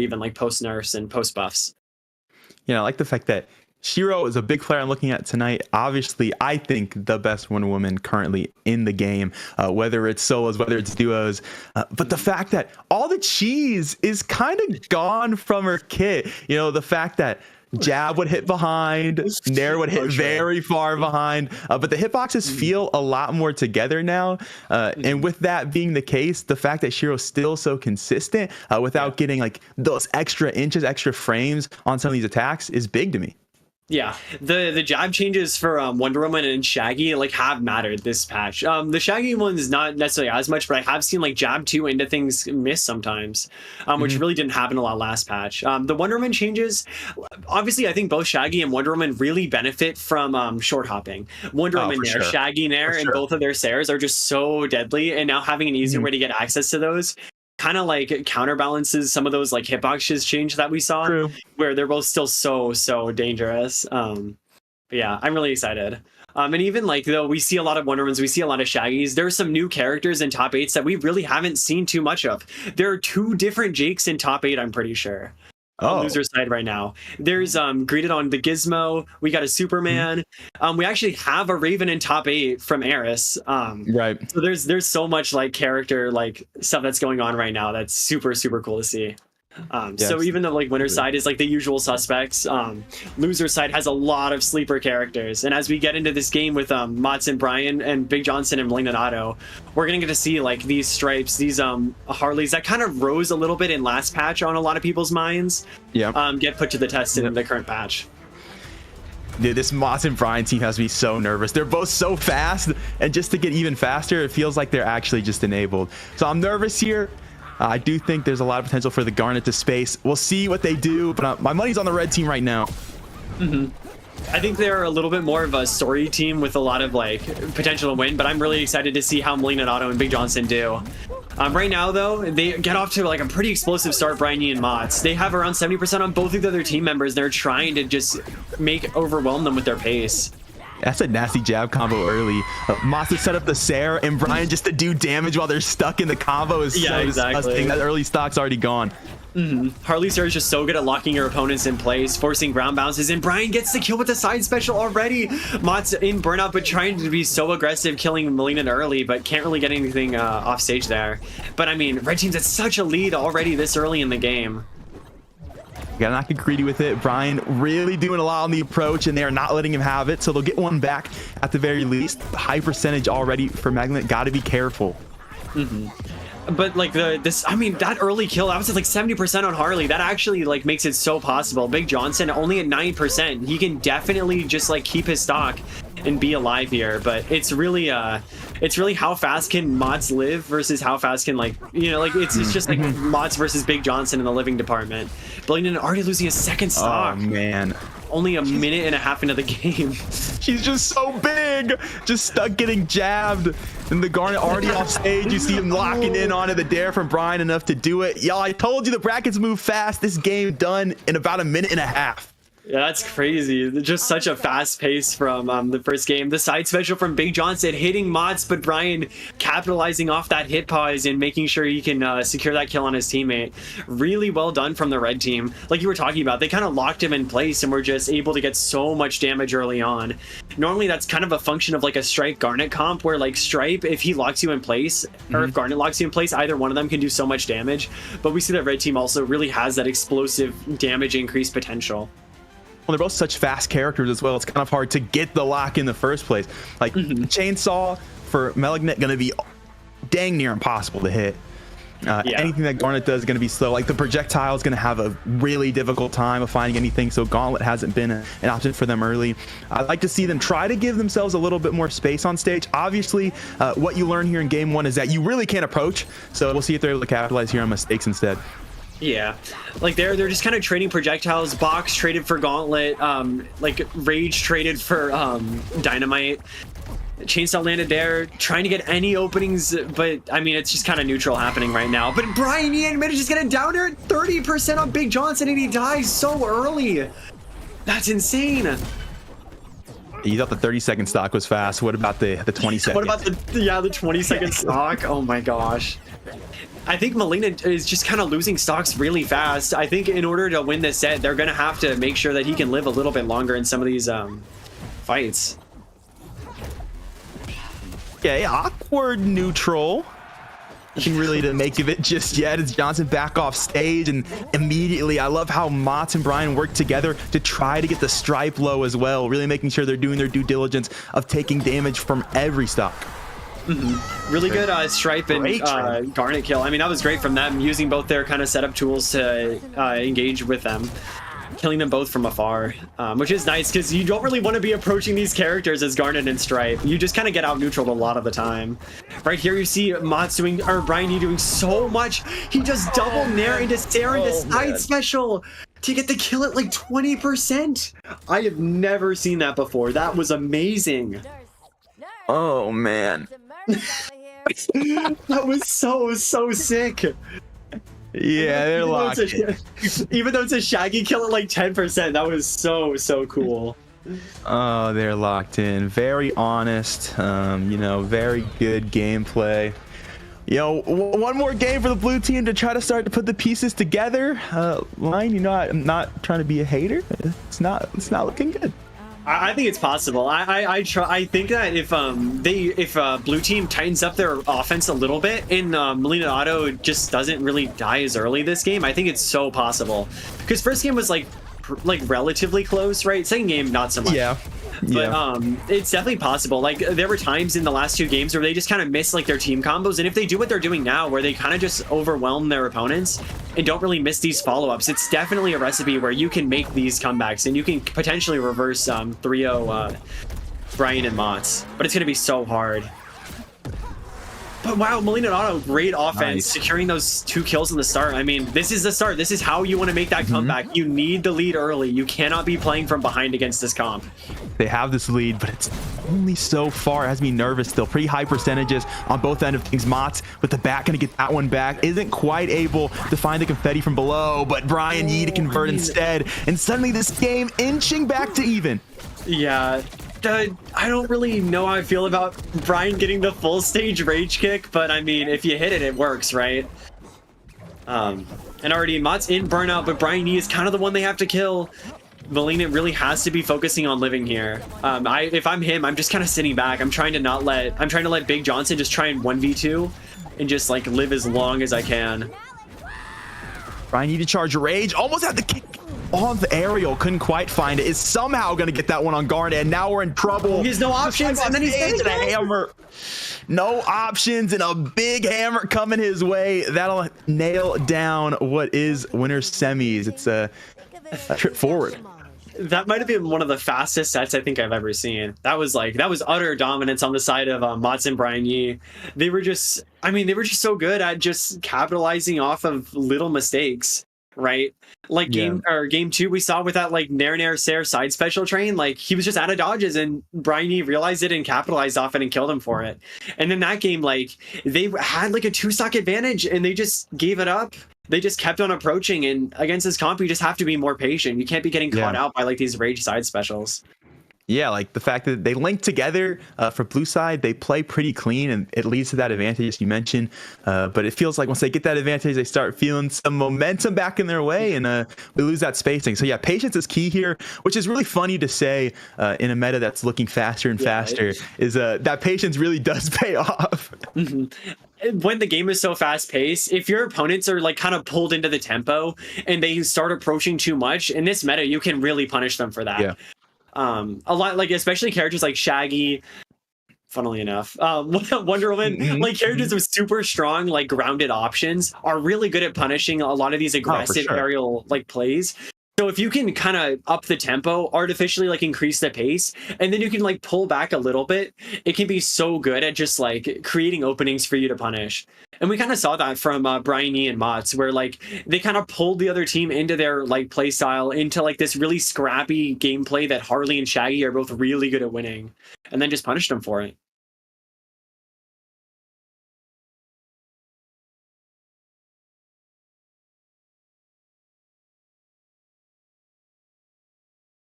even like post nerfs and post buffs. You know, I like the fact that Shiro is a big player I'm looking at tonight. Obviously, I think the best Wonder Woman currently in the game, whether it's solos, whether it's duos. But the fact that all the cheese is kind of gone from her kit. You know, the fact that jab would hit behind, Nair would hit very far behind, but the hitboxes feel a lot more together now. And with that being the case, the fact that Shiro's still so consistent without getting like those extra inches, extra frames on some of these attacks is big to me. Yeah, the jab changes for Wonder Woman and Shaggy like have mattered this patch. The Shaggy one's not necessarily as much, but I have seen like jab 2 into things miss sometimes, which really didn't happen a lot last patch. The Wonder Woman changes, obviously I think both Shaggy and Wonder Woman really benefit from short hopping. Wonder Woman Nair, Shaggy Nair, and both of their Sares are just so deadly, and now having an easier way to get access to those kind of like counterbalances some of those like hitboxes change that we saw. Where they're both still so dangerous. But yeah, I'm really excited. And even like though we see a lot of Wonder Womans, we see a lot of Shaggies, there are some new characters in top 8s that we really haven't seen too much of. There are 2 different Jakes in top 8, I'm pretty sure. On loser side right now. There's greeted on the Gizmo, we got a Superman, we actually have a Raven in top 8 from Eris. Right. So there's so much like character like stuff that's going on right now that's super cool to see. So even though like winner side is like the usual suspects, loser side has a lot of sleeper characters, and as we get into this game with Motz and Brian and BigJhonson and MalignantAuto, we're gonna get to see like these stripes, these Harleys that kind of rose a little bit in last patch on a lot of people's minds, get put to the test in the current patch. Dude, this Motz and Brian team has me so nervous. They're both so fast, and just to get even faster, it feels like they're actually just enabled. So I'm nervous here. I do think there's a lot of potential for the Garnet to space. We'll see what they do, but my money's on the red team right now. I think they're a little bit more of a story team with a lot of like potential to win, but I'm really excited to see how MalignantAuto and BigJhonson do. Right now, though, they get off to like a pretty explosive start, BrianYi and Motz. They have around 70% on both of the other team members. They're trying to just overwhelm them with their pace. That's a nasty jab combo early. Motz set up the Sarah, and Brian just to do damage while they're stuck in the combo is so disgusting. That early stock's already gone. Harley Sarah is just so good at locking your opponents in place, forcing ground bounces, and Brian gets the kill with the side special already. Motz in burnout, but trying to be so aggressive, killing Malignant early, but can't really get anything off stage there. But I mean, Red Team's at such a lead already this early in the game. Gotta not get greedy with it. Brian really doing a lot on the approach, and they are not letting him have it, so they'll get one back at the very least. High percentage already for Malignant. Gotta be careful. But like I mean, that early kill, that was at like 70% on Harley. That actually like makes it so possible. BigJhonson only at 9%. He can definitely just like keep his stock and be alive here. But it's really how fast can Motz live versus how fast can like, you know, like it's just like Motz versus BigJhonson in the living department. Bladen already losing his second stock. Oh man. Only a minute and a half into the game. She's just so big, just stuck getting jabbed. And the Garnet already off stage. You see him locking in onto the dare from Brian enough to do it. Y'all, I told you the brackets move fast. This game done in about a minute and a half. Yeah, that's crazy. Just such a fast pace from the first game. The side special from BigJhonson hitting Motz, but Brian capitalizing off that hit pause and making sure he can secure that kill on his teammate. Really well done from the red team. Like you were talking about, they kind of locked him in place and were just able to get so much damage early on. Normally that's kind of a function of like a Stripe Garnet comp where like Stripe, if he locks you in place or if Garnet locks you in place, either one of them can do so much damage. But we see that red team also really has that explosive damage increase potential. Well, they're both such fast characters as well. It's kind of hard to get the lock in the first place. Like Chainsaw for Malignant gonna be dang near impossible to hit. Anything that Garnet does is going to be slow. Like the projectile is going to have a really difficult time of finding anything, so Gauntlet hasn't been an option for them early. I'd like to see them try to give themselves a little bit more space on stage. Obviously, what you learn here in game one is that you really can't approach, so we'll see if they're able to capitalize here on mistakes instead. Yeah, like they're just kind of trading projectiles. Box traded for Gauntlet, like Rage traded for Dynamite. Chainsaw landed there, trying to get any openings, but I mean, it's just kind of neutral happening right now. But BrianYi manages to get a downer at 30% on BigJhonson, and he dies so early. That's insane. You thought the 30-second stock was fast. What about the 20-second? What about the 20-second stock? Oh my gosh. I think Malignant is just kind of losing stocks really fast. I think in order to win this set, they're going to have to make sure that he can live a little bit longer in some of these fights. Okay, awkward neutral. Nothing really to make of it just yet as Johnson back off stage, and immediately I love how Motz and Brian work together to try to get the stripe low as well, really making sure they're doing their due diligence of taking damage from every stock. Really good stripe and garnet kill. I mean, that was great from them, using both their kind of setup tools to engage with them, killing them both from afar, which is nice because you don't really want to be approaching these characters as Garnet and Stripe. You just kind of get out neutraled a lot of the time. Right here you see Motz doing, or BrianYi doing so much. He just double nair into Sarah into side special to get the kill at like 20%. I have never seen that before. That was amazing. Oh man. That was so sick. Yeah, they're locked. Even though it's a Shaggy kill at like 10%, that was so cool. Oh, they're locked in. Very honest, you know, very good gameplay. You know, one more game for the blue team to try to start to put the pieces together. Line, you know, I'm not trying to be a hater. It's not looking good. I think it's possible. I think that if blue team tightens up their offense a little bit and MalignantAuto just doesn't really die as early this game, I think it's so possible. Because first game was like relatively close, right? Second game not so much. Yeah. But it's definitely possible. Like there were times in the last two games where they just kind of miss like their team combos, and if they do what they're doing now, where they kind of just overwhelm their opponents and don't really miss these follow-ups, it's definitely a recipe where you can make these comebacks and you can potentially reverse 3-0 Brian and Motz. But it's gonna be so hard. But wow, MalignantAuto, great offense, securing those 2 kills in the start. I mean, this is the start. This is how you want to make that comeback. You need the lead early. You cannot be playing from behind against this comp. They have this lead, but it's only so far. It has me nervous still. Pretty high percentages on both ends of things. Motz with the back, going to get that one back. Isn't quite able to find the confetti from below, but BrianYi to convert instead. And suddenly this game inching back to even. Yeah. I don't really know how I feel about Brian getting the full stage rage kick, but I mean, if you hit it, it works, right? And already Motz in burnout, but BrianYi is kind of the one they have to kill. Malignant really has to be focusing on living here. If I'm him, I'm just kind of sitting back. I'm trying to let BigJhonson just try and 1v2 and just like live as long as I can. BrianYi to charge rage, almost had the kick on the aerial, couldn't quite find it. Is somehow going to get that one on Garnet, and now we're in trouble. He has no options, and then he's a hammer. No options, and a big hammer coming his way. That'll nail down what is winner's semis. It's a trip forward. That might have been one of the fastest sets I think I've ever seen. That was utter dominance on the side of Motz and BrianYi. They were just so good at just capitalizing off of little mistakes. Right, like game 2 we saw with that like nair Sarah side special train, like he was just out of dodges and BrianYi realized it and capitalized off it and killed him for it. And then that game, like they had like a 2-stock advantage and they just gave it up. They just kept on approaching, and against this comp you just have to be more patient. You can't be getting caught out by like these rage side specials. Yeah, like the fact that they link together for blue side, they play pretty clean, and it leads to that advantage, as you mentioned. But it feels like once they get that advantage, they start feeling some momentum back in their way, and we lose that spacing. So yeah, patience is key here, which is really funny to say in a meta that's looking faster and faster, is that patience really does pay off. When the game is so fast paced, if your opponents are like kind of pulled into the tempo and they start approaching too much, in this meta, you can really punish them for that. Yeah. A lot, like especially characters like Shaggy, funnily enough, Wonder Woman, like characters with super strong like grounded options are really good at punishing a lot of these aggressive aerial like plays. So if you can kind of up the tempo, artificially like increase the pace, and then you can like pull back a little bit, it can be so good at just like creating openings for you to punish. And we kind of saw that from BrianYi and Motz, where like they kind of pulled the other team into their like play style, into like this really scrappy gameplay that Harley and Shaggy are both really good at winning, and then just punished them for it.